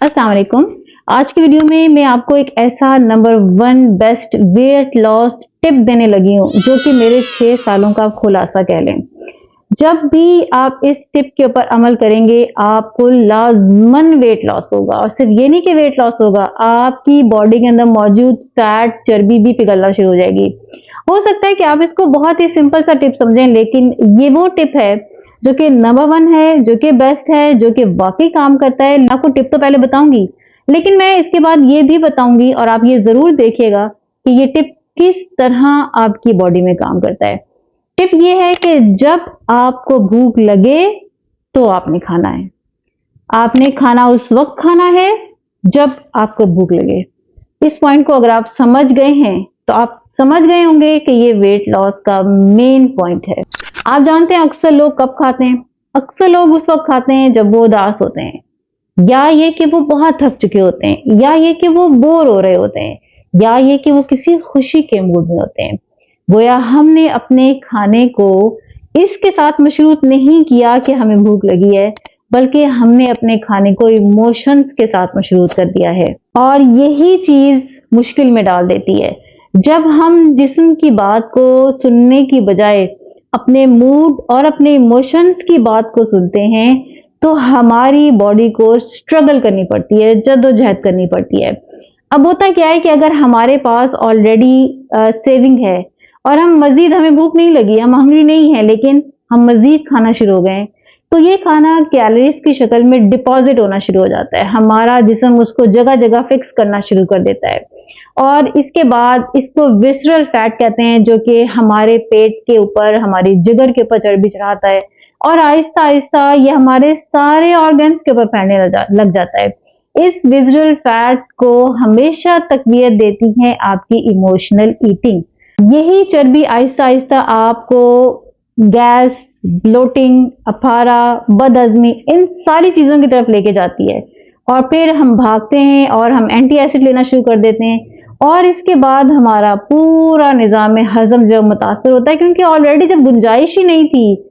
अस्सलाम वालेकुम। आज की वीडियो में मैं आपको एक ऐसा number 1 best weight loss tip देने लगी हूँ जो कि मेरे 6 सालों का खुलासा कह लें। जब भी आप इस टिप के ऊपर अमल करेंगे आपको लाजमन वेट लॉस होगा, और सिर्फ ये नहीं कि वेट लॉस होगा, आपकी बॉडी के अंदर मौजूद फैट चर्बी भी पिघलना शुरू हो जाएगी। हो सकता है कि आप इसको बहुत ही सिंपल सा टिप समझें, लेकिन ये वो टिप है जो कि नंबर 1 है, जो कि बेस्ट है, जो कि वाकई काम करता है। आपको टिप तो पहले बताऊंगी, लेकिन मैं इसके बाद ये भी बताऊंगी और आप ये जरूर देखिएगा कि ये टिप किस तरह आपकी बॉडी में काम करता है। टिप ये है कि जब आपको भूख लगे तो आपने खाना है। आपने खाना उस वक्त खाना है जब आपको भूख लगे। इस पॉइंट को अगर आप समझ गए हैं तो आप समझ गए होंगे कि ये वेट लॉस का मेन पॉइंट है। आप जानते हैं अक्सर लोग कब खाते हैं? अक्सर लोग उस वक्त खाते हैं जब वो उदास होते हैं, या ये कि वो बहुत थक चुके होते हैं, या ये कि वो बोर हो रहे होते हैं, या ये कि वो किसी खुशी के मूड में होते हैं। गोया हमने अपने खाने को इसके साथ मशरूत नहीं किया कि हमें भूख लगी है, बल्कि हमने अपने खाने को इमोशंस के साथ मशरूत कर दिया है, और यही चीज मुश्किल में डाल देती है। जब हम जिस्म की बात को सुनने की बजाय अपने मूड और अपने इमोशंस की बात को सुनते हैं तो हमारी बॉडी को स्ट्रगल करनी पड़ती है, जद्दोजहद करनी पड़ती है। अब होता क्या है कि अगर हमारे पास ऑलरेडी सेविंग है और हम मजीद, हमें भूख नहीं लगी, हम हंग्री नहीं है, लेकिन हम मजीद खाना शुरू हो गए, तो ये खाना कैलोरीज की शक्ल में डिपॉजिट होना शुरू हो जाता है। हमारा जिस्म उसको जगह जगह फिक्स करना शुरू कर देता है, और इसके बाद इसको विसरल फैट कहते हैं, जो कि हमारे पेट के ऊपर, हमारी जिगर के ऊपर चर्बी चढ़ाता है, और आहिस्ता आहिस्ता ये हमारे सारे ऑर्गन्स के ऊपर फैलने लग जाता है। इस विसरल फैट को हमेशा तकवीत देती है आपकी इमोशनल ईटिंग। यही चर्बी आहिस्ता आहिस्ता आपको गैस, ब्लोटिंग, अफारा, बदहजमी, इन सारी चीजों की तरफ लेके जाती है, और फिर हम भागते हैं और हम एंटी एसिड लेना शुरू कर देते हैं, और इसके बाद हमारा पूरा निजाम हजम जो मुतासर होता है, क्योंकि ऑलरेडी जब गुंजाइश ही नहीं थी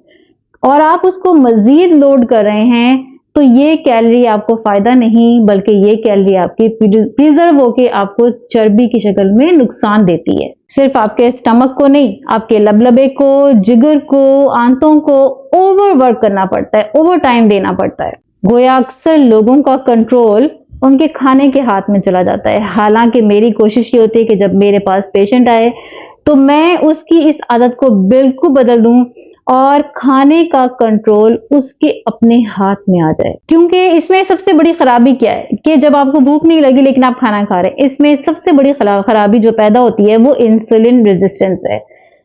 और आप उसको मजीद लोड कर रहे हैं, तो ये कैलोरी आपको फायदा नहीं, बल्कि ये कैलोरी आपकी प्रिजर्व होके आपको चर्बी की शक्ल में नुकसान देती है। सिर्फ आपके स्टमक को नहीं, आपके लबलबे को, जिगर को, आंतों को ओवरवर्क करना पड़ता है, ओवर टाइम देना पड़ता है। गोया अक्सर लोगों का कंट्रोल उनके खाने के हाथ में चला जाता है। हालांकि मेरी कोशिश ये होती है कि जब मेरे पास पेशेंट आए तो मैं उसकी इस आदत को बिल्कुल बदल दूं और खाने का कंट्रोल उसके अपने हाथ में आ जाए। क्योंकि इसमें सबसे बड़ी खराबी क्या है कि जब आपको भूख नहीं लगी लेकिन आप खाना खा रहे हैं, इसमें सबसे बड़ी खराबी जो पैदा होती है वो इंसुलिन रेजिस्टेंस है।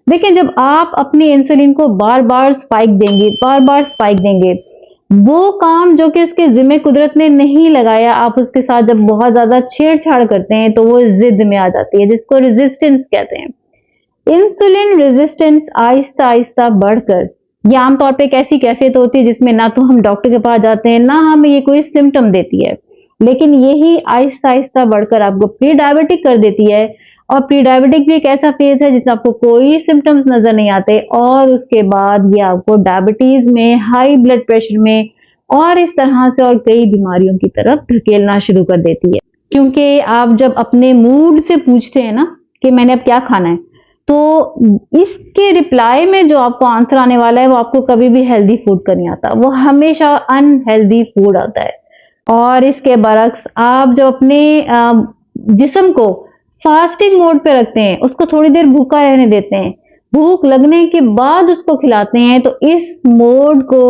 देखिए, जब आप अपनी इंसुलिन को बार बार स्पाइक देंगे, वो काम जो कि उसके जिम्मे कुदरत ने नहीं लगाया, आप उसके साथ जब बहुत ज्यादा छेड़छाड़ करते हैं तो वो जिद में आ जाती है, जिसको रेजिस्टेंस कहते हैं। इंसुलिन रेजिस्टेंस आहिस्ता आहिस्ता बढ़कर, ये आमतौर पे एक ऐसी कैफियत होती है जिसमें ना तो हम डॉक्टर के पास जाते हैं, ना हमें ये कोई सिम्टम देती है, लेकिन यही आहिस्ता आहिस्ता बढ़कर आपको प्री डायबिटिक कर देती है। और प्री डायबिटिक भी एक ऐसा फेज है जिसमें आपको कोई सिम्टम्स नजर नहीं आते, और उसके बाद ये आपको डायबिटीज में, हाई ब्लड प्रेशर में, और इस तरह से और कई बीमारियों की तरफ धकेलना शुरू कर देती है। क्योंकि आप जब अपने मूड से पूछते हैं ना कि मैंने अब क्या खाना है, तो इसके रिप्लाई में जो आपको आंसर आने वाला है वो आपको कभी भी हेल्दी फूड का नहीं आता, वो हमेशा अनहेल्दी फूड आता है। और इसके बरक्स आप जब अपने जिस्म को फास्टिंग मोड पे रखते हैं, उसको थोड़ी देर भूखा रहने देते हैं, भूख लगने के बाद उसको खिलाते हैं, तो इस मोड को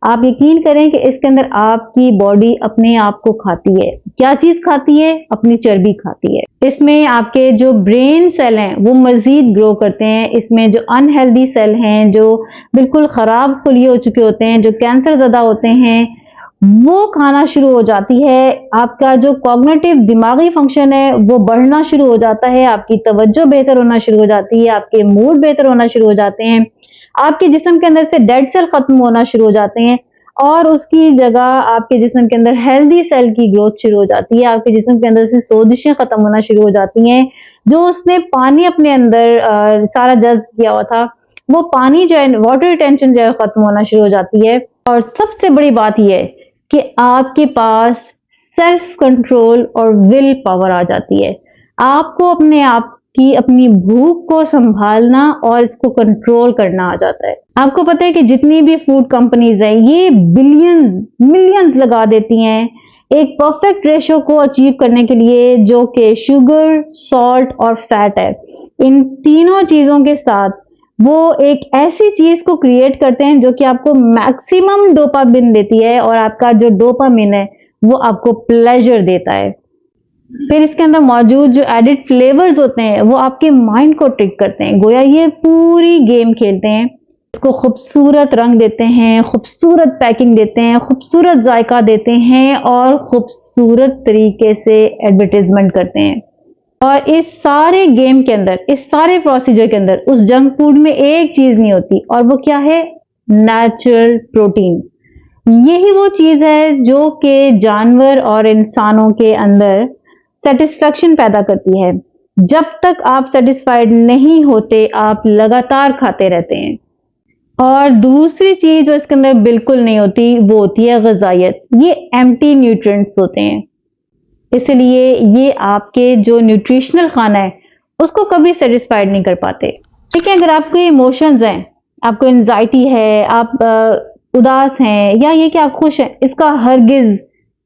आप यकीन करें कि इसके अंदर आपकी बॉडी अपने आप को खाती है। क्या चीज खाती है? अपनी चर्बी खाती है। इसमें आपके जो ब्रेन सेल हैं वो मजीद ग्रो करते हैं। इसमें जो अनहेल्दी सेल हैं, जो बिल्कुल खराब खुली हो चुके होते हैं, जो कैंसर ज़दा होते हैं, वो खाना शुरू हो जाती है। आपका जो कॉग्निटिव दिमागी फंक्शन है वो बढ़ना शुरू हो जाता है, आपकी तवज्जो बेहतर होना शुरू हो जाती है, आपके मूड बेहतर होना शुरू हो जाते हैं, आपके जिस्म के अंदर से डेड सेल खत्म होना शुरू हो जाते हैं, और उसकी जगह आपके जिस्म के अंदर हेल्दी सेल की ग्रोथ शुरू हो जाती है। आपके जिस्म के अंदर से सोजिशें खत्म होना शुरू हो जाती हैं। जो उसने पानी अपने अंदर सारा जज्ब किया हुआ था, वो पानी जो है, वाटर रिटेंशन जो है, खत्म होना शुरू हो जाती है। और सबसे बड़ी बात यह है कि आपके पास सेल्फ कंट्रोल और विल पावर आ जाती है। आपको अपने आप की अपनी भूख को संभालना और इसको कंट्रोल करना आ जाता है। आपको पता है कि जितनी भी फूड कंपनीज हैं ये बिलियंस मिलियंस लगा देती हैं एक परफेक्ट रेशो को अचीव करने के लिए, जो कि शुगर, सॉल्ट और फैट है। इन तीनों चीजों के साथ वो एक ऐसी चीज को क्रिएट करते हैं जो कि आपको मैक्सिमम डोपामिन देती है, और आपका जो डोपामिन है वो आपको प्लेजर देता है। फिर इसके अंदर मौजूद जो एडिड फ्लेवर्स होते हैं वो आपके माइंड को ट्रिक करते हैं, गोया ये पूरी गेम खेलते हैं। इसको खूबसूरत रंग देते हैं, खूबसूरत पैकिंग देते हैं, खूबसूरत जायका देते हैं और खूबसूरत तरीके से एडवर्टीजमेंट करते हैं। और इस सारे गेम के अंदर, इस सारे प्रोसीजर के अंदर उस जंक फूड में एक चीज नहीं होती, और वो क्या है? Natural protein. यही वो चीज है जो कि जानवर और इंसानों के अंदर सेटिस्फेक्शन पैदा करती है। जब तक आप सेटिस्फाइड नहीं होते आप लगातार खाते रहते हैं। और दूसरी चीज जो इसके अंदर बिल्कुल नहीं होती वो होती है ग़िज़ाइयत। ये एम्प्टी न्यूट्रिएंट्स होते हैं, इसलिए ये आपके जो न्यूट्रिशनल खाना है उसको कभी सेटिस्फाइड नहीं कर पाते। ठीक है, अगर आपके इमोशंस हैं, आपको एंजाइटी है, आप उदास हैं, या ये कि आप खुश हैं, इसका हरगिज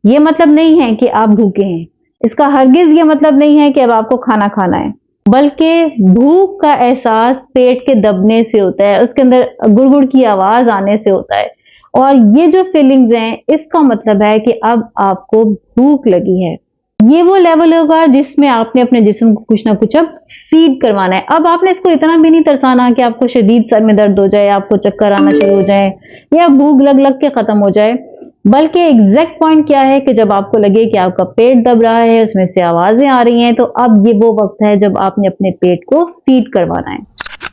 ये मतलब नहीं है कि आप भूखे हैं। इसका हरगिज ये मतलब नहीं है कि अब आपको खाना खाना है, बल्कि भूख का एहसास पेट के दबने से होता है, उसके अंदर गुड़गुड़ की आवाज आने से होता है। और ये जो फीलिंग्स हैं इसका मतलब है कि अब आपको भूख लगी है। ये वो लेवल होगा जिसमें आपने अपने जिस्म को कुछ ना कुछ अब फीड करवाना है। अब आपने इसको इतना भी नहीं तरसाना कि आपको शदीद सर में दर्द हो जाए, आपको चक्कर आना शुरू हो जाए, या भूख लग लग के खत्म हो जाए। बल्कि एग्जैक्ट पॉइंट क्या है कि जब आपको लगे कि आपका पेट दब रहा है, उसमें से आवाजें आ रही हैं, तो अब ये वो वक्त है जब आपने अपने पेट को फीड करवाना है।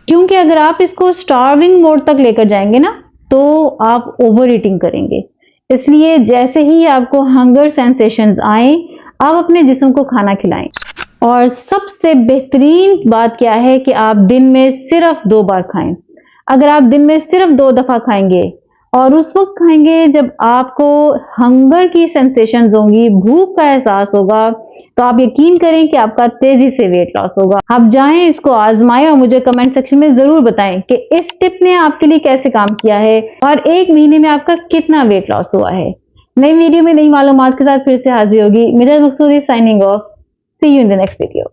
क्योंकि अगर आप इसको स्टार्विंग मोड तक लेकर जाएंगे ना तो आप ओवर ईटिंग करेंगे। इसलिए जैसे ही आपको हंगर सेंसेशंस आए, आप अपने जिस्म को खाना खिलाएं। और सबसे बेहतरीन बात क्या है कि आप दिन में सिर्फ 2 बार खाएं। अगर आप दिन में सिर्फ 2 दफा खाएंगे और उस वक्त खाएंगे जब आपको हंगर की सेंसेशंस होंगी, भूख का एहसास होगा, तो आप यकीन करें कि आपका तेजी से वेट लॉस होगा। आप जाएं, इसको आजमाएं और मुझे कमेंट सेक्शन में जरूर बताएं कि इस टिप ने आपके लिए कैसे काम किया है और 1 महीने में आपका कितना वेट लॉस हुआ है। नई वीडियो में नई मालूमात के साथ फिर से हाजिर होगी। मेरा मकसूद है signing off. See you in the next video.